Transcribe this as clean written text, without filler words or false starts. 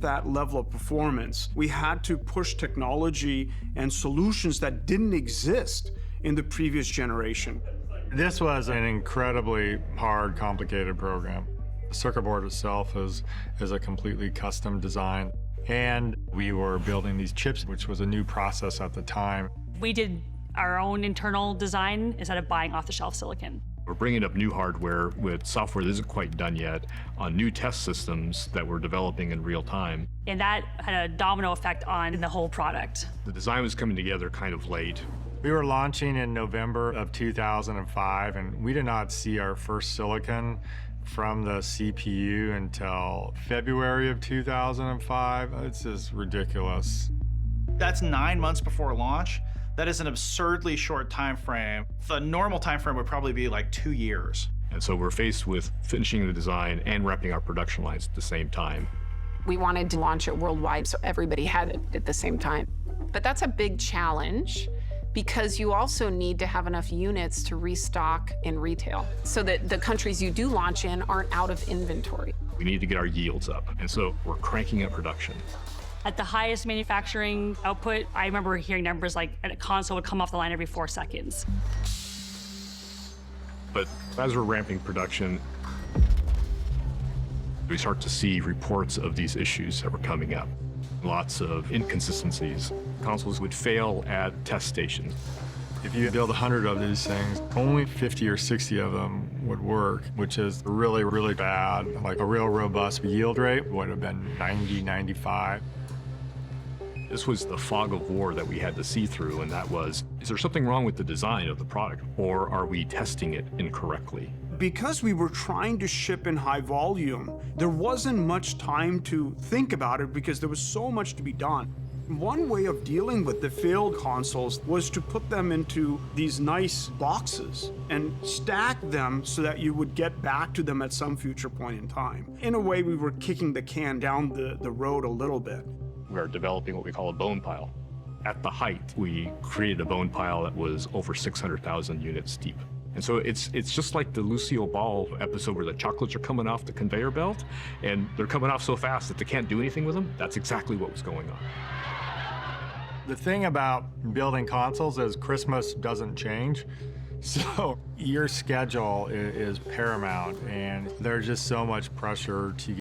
that level of performance, we had to push technology and solutions that didn't exist in the previous generation. This was an incredibly hard, complicated program. The circuit board itself is a completely custom design. And we were building these chips, which was a new process at the time. We did our own internal design instead of buying off-the-shelf silicon. We're bringing up new hardware with software that isn't quite done yet on new test systems that we're developing in real time. And that had a domino effect on the whole product. The design was coming together kind of late. We were launching in November of 2005, and we did not see our first silicon from the CPU until February of 2005. It's just ridiculous. That's 9 months before launch. That is an absurdly short time frame. The normal time frame would probably be like 2 years. And so we're faced with finishing the design and ramping our production lines at the same time. We wanted to launch it worldwide so everybody had it at the same time. But that's a big challenge because you also need to have enough units to restock in retail so that the countries you do launch in aren't out of inventory. We need to get our yields up. And so we're cranking up production. At the highest manufacturing output, I remember hearing numbers like a console would come off the line every 4 seconds. But as we're ramping production, we start to see reports of these issues that were coming up. Lots of inconsistencies. Consoles would fail at test stations. If you build 100 of these things, only 50 or 60 of them would work, which is really, really bad. Like a real robust yield rate would have been 90, 95. This was the fog of war that we had to see through, and that was, is there something wrong with the design of the product, or are we testing it incorrectly? Because we were trying to ship in high volume, there wasn't much time to think about it because there was so much to be done. One way of dealing with the failed consoles was to put them into these nice boxes and stack them so that you would get back to them at some future point in time. In a way, we were kicking the can down the road a little bit. We are developing what we call a bone pile. At the height, we created a bone pile that was over 600,000 units deep. And so it's just like the Lucille Ball episode where the chocolates are coming off the conveyor belt, and they're coming off so fast that they can't do anything with them. That's exactly what was going on. The thing about building consoles is Christmas doesn't change. So your schedule is paramount, and there's just so much pressure to